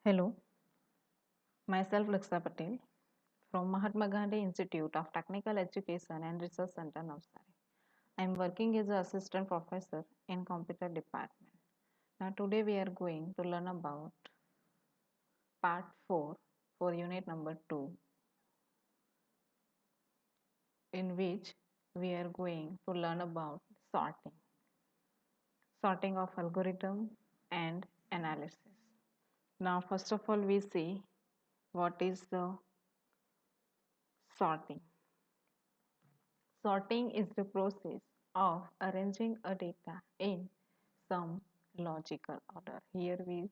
Hello, myself Lakshya Patel from Mahatma Gandhi Institute of Technical Education and Research Center, Navsari. I am working as an assistant professor in computer department. Now today we are going to learn about part 4 for unit number 2, in which we are going to learn about sorting of algorithm and analysis. Now first of all we see what is the sorting. Sorting is the process of arranging a data in some logical order. Here we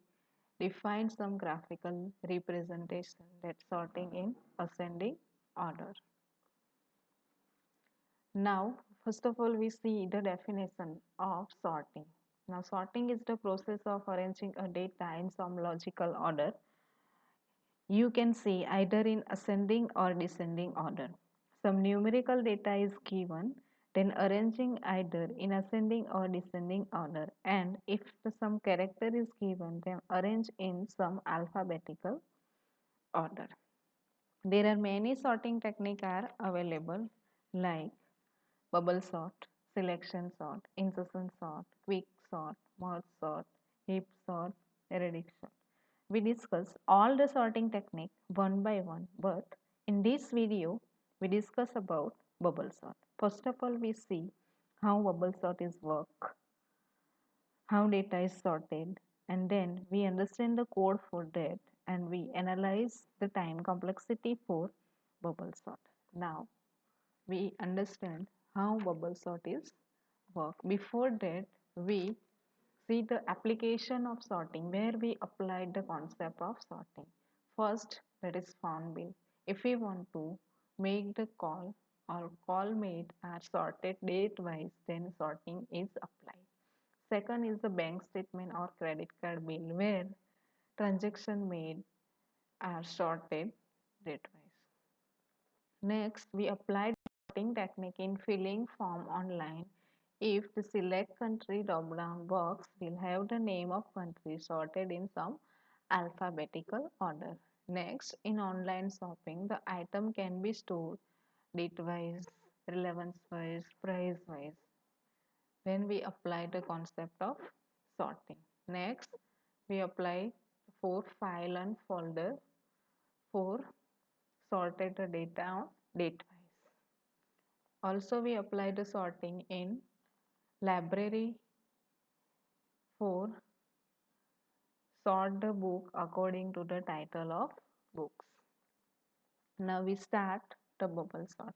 define some graphical representation that sorting in ascending order. Now, first of all, we see the definition of sorting. Now, sorting is the process of arranging a data in some logical order. You can see either in ascending or descending order. Some numerical data is given, then arranging either in ascending or descending order, and if some character is given, then arrange in some alphabetical order. There are many sorting techniques are available like bubble sort, selection sort, insertion sort, quick sort, merge sort, heap sort, reduction. We discuss all the sorting technique one by one, but in this video we discuss about bubble sort. First of all, we see how bubble sort is work, how data is sorted, and then we understand the code for that and we analyze the time complexity for bubble sort. Now we understand how bubble sort is work. Before that, we see the application of sorting where we applied the concept of sorting. First, that is found bill. If we want to make the call or call made are sorted date wise, then sorting is applied. Second is the bank statement or credit card bill where transaction made are sorted date wise. Next, we applied sorting technique in filling form online. If the select country drop-down box will have the name of country sorted in some alphabetical order. Next, in online shopping, the item can be stored date-wise, relevance-wise, price-wise. Then we apply the concept of sorting. Next, we apply for file and folder for sorted the data on date-wise. Also, we apply the sorting in library for sort the book according to the title of books. Now we start the bubble sort.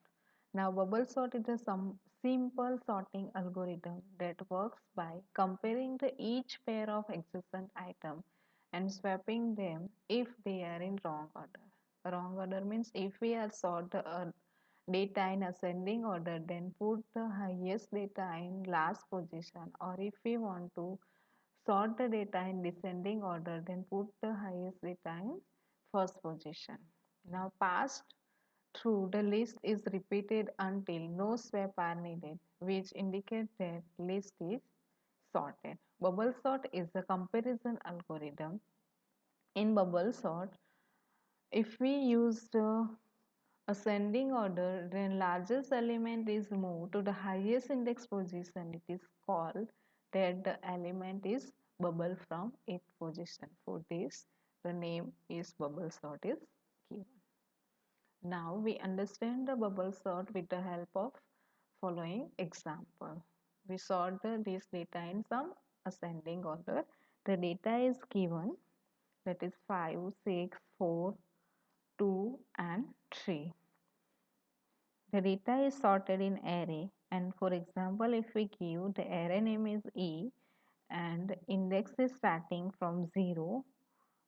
Now bubble sort is a some simple sorting algorithm that works by comparing the each pair of adjacent items and swapping them if they are in wrong order. Wrong order means if we are sort the data in ascending order, then put the highest data in last position, or if we want to sort the data in descending order, then put the highest data in first position. Now passed through the list is repeated until no swap are needed, which indicates that list is sorted. Bubble sort is a comparison algorithm. In bubble sort, if we use the ascending order, then largest element is moved to the highest index position. It is called that the element is bubble from its position. For this, the name is bubble sort is given. Now we understand the bubble sort with the help of following example. We sort this data in some ascending order. The data is given, that is 5, 6, 4, 2 and 3. The data is sorted in array, and for example if we give the array name is E and index is starting from 0,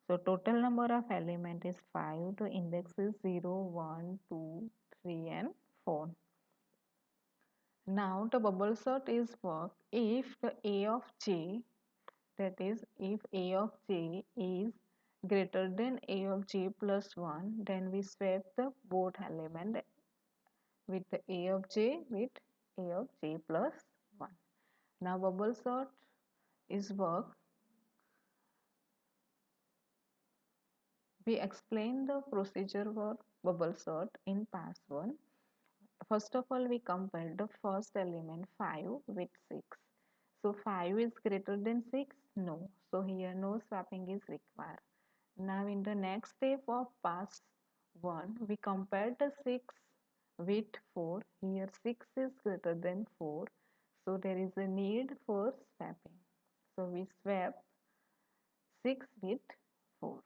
so total number of element is 5, the index is 0, 1, 2, 3 and 4. Now the bubble sort is work if the A of j, that is if A of j is greater than A of j plus 1, then we swap the both element with the A of j with A of j plus 1. Now bubble sort is work We explain the procedure for bubble sort in pass 1. First of all, we compare the first element 5 with 6. So 5 is greater than 6? No. So here no swapping is required. Now in the next step of pass 1, we compare the 6 with 4. Here 6 is greater than 4. So there is a need for swapping. So we swap 6 with 4.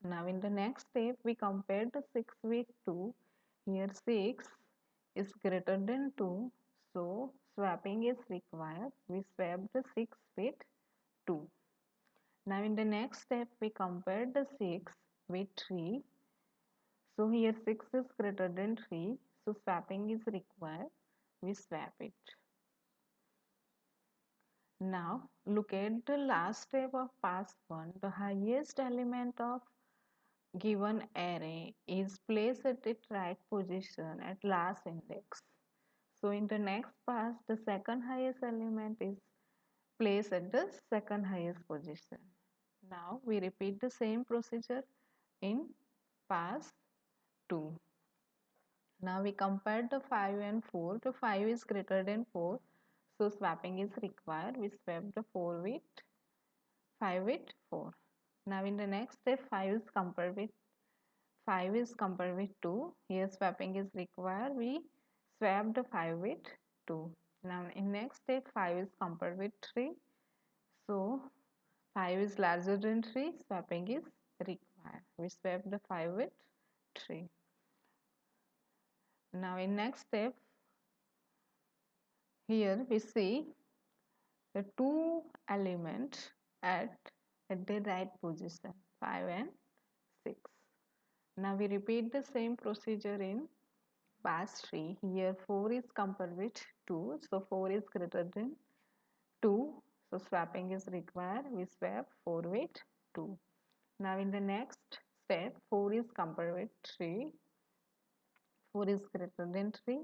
Now in the next step, we compare the 6 with 2. Here 6 is greater than 2. So swapping is required. We swap the 6 with 2. Now in the next step, we compare the 6 with 3. So here 6 is greater than 3. So swapping is required. We swap it. Now look at the last step of pass 1. The highest element of given array is placed at its right position at last index. So in the next pass, the second highest element is placed at the second highest position. Now we repeat the same procedure in pass 2. Now we compare the 5 and 4. The 5 is greater than 4. So swapping is required. We swap the 4 with 5 with 4. Now in the next step, 5 is compared with 2. Here swapping is required. We swap the 5 with 2. Now in next step 5 is compared with 3. So 5 is larger than 3. Swapping is required. We swap the 5 with 3. Now in next step, here we see the two elements at the right position, 5 and 6. Now we repeat the same procedure in pass 3. Here 4 is compared with 2. So 4 is greater than 2. So swapping is required. We swap 4 with 2. Now in the next step, 4 is compared with 3. 4 is greater than 3.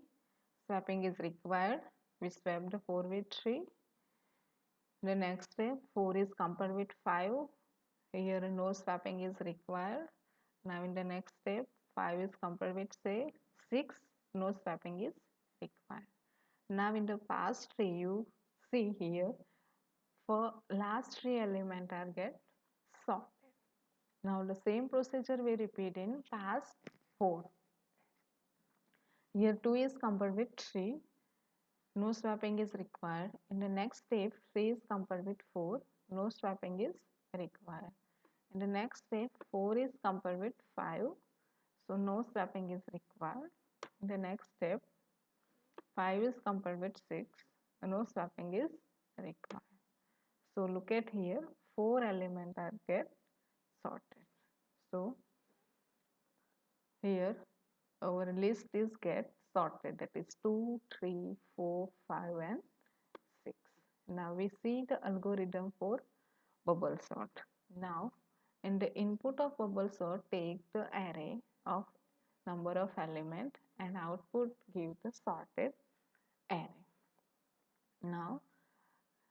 Swapping is required. We swap the 4 with 3. The next step, 4 is compared with 5. Here no swapping is required. Now in the next step, 5 is compared with say 6. No swapping is required. Now in the past tree, you see here for last three element are get sorted. Now the same procedure we repeat in past 4. Here 2 is compared with 3. No swapping is required. In the next step, 3 is compared with 4. No swapping is required. In the next step, 4 is compared with 5. So no swapping is required. In the next step, 5 is compared with 6. No swapping is required. So look at here, 4 elements are get sorted. So here our list is get sorted, that is 2, 3, 4, 5 and 6. Now we see the algorithm for bubble sort. Now in the input of bubble sort, take the array of number of element and output give the sorted array. Now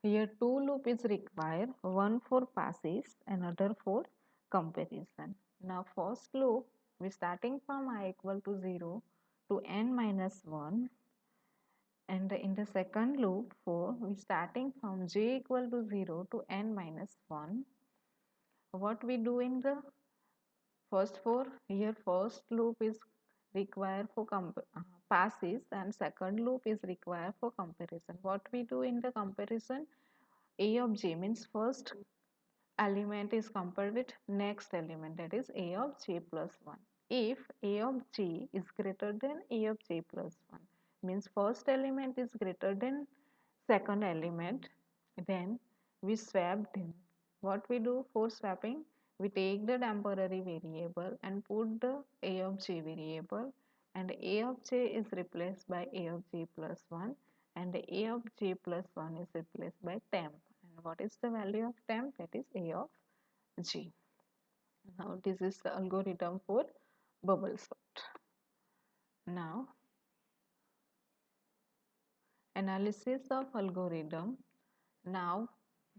here two loop is required, one for passes, another for comparison. Now first loop we starting from I equal to 0 to n minus 1, and in the second loop for we starting from j equal to 0 to n minus 1. What we do in the first for here, first loop is required for passes and second loop is required for comparison. What we do in the comparison, a of j means first element is compared with next element, that is a of j plus 1. If a of j is greater than a of j plus 1 means first element is greater than second element, then we swap them. What we do for swapping, we take the temporary variable and put the a of j variable, and a of j is replaced by a of j plus 1 and a of j plus 1 is replaced by temp. And what is the value of temp? That is a of j. Now this is the algorithm for bubble sort. Now analysis of algorithm. Now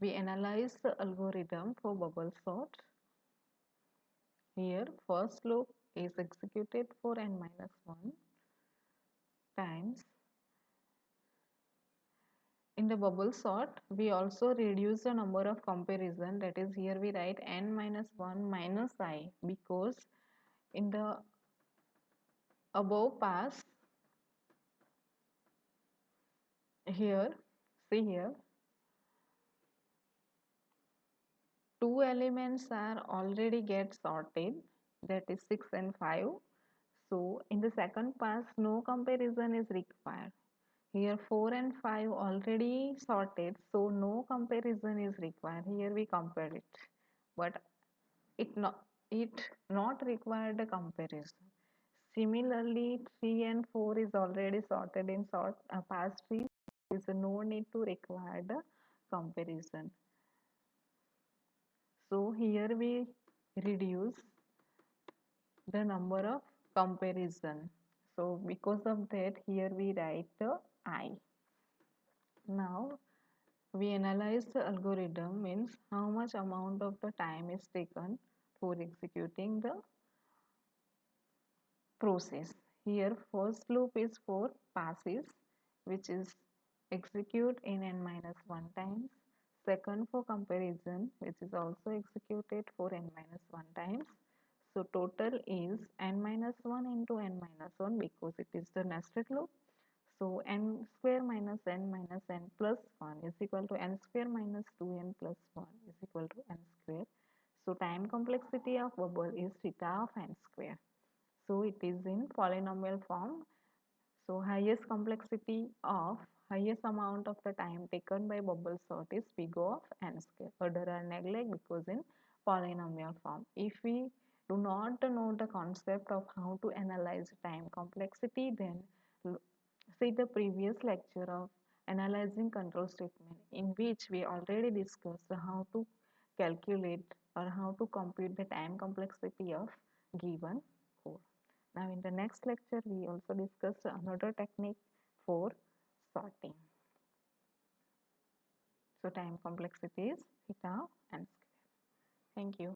we analyze the algorithm for bubble sort. Here first loop is executed for n minus 1 times. In the bubble sort, we also reduce the number of comparison, that is here we write n minus 1 minus I, because in the above pass, here, see here, two elements are already get sorted, that is 6 and 5. So in the second pass, no comparison is required. Here 4 and 5 already sorted, so no comparison is required. Here we compare it, but it not required a comparison. Similarly, 3 and 4 is already sorted in pass 3. There is no need to require the comparison. So here we reduce the number of comparison. So because of that, here we write the I. Now we analyze the algorithm, means how much amount of the time is taken for executing the process. Here first loop is for passes, which is execute in n minus 1 times. Second for comparison, which is also executed for n minus 1 times. So total is n minus 1 into n minus 1, because it is the nested loop. So n square minus n plus 1 is equal to n square minus 2n plus 1 is equal to n square. So time complexity of bubble is theta of n square. So it is in polynomial form. So highest complexity of highest amount of the time taken by bubble sort is big O of n square. Order are neglect because in polynomial form. If we do not know the concept of how to analyze time complexity, then see the previous lecture of analyzing control statement, in which we already discussed how to calculate or how to compute the time complexity of given code. Now in the next lecture we also discuss another technique for sorting. So time complexity is theta and square. Thank you.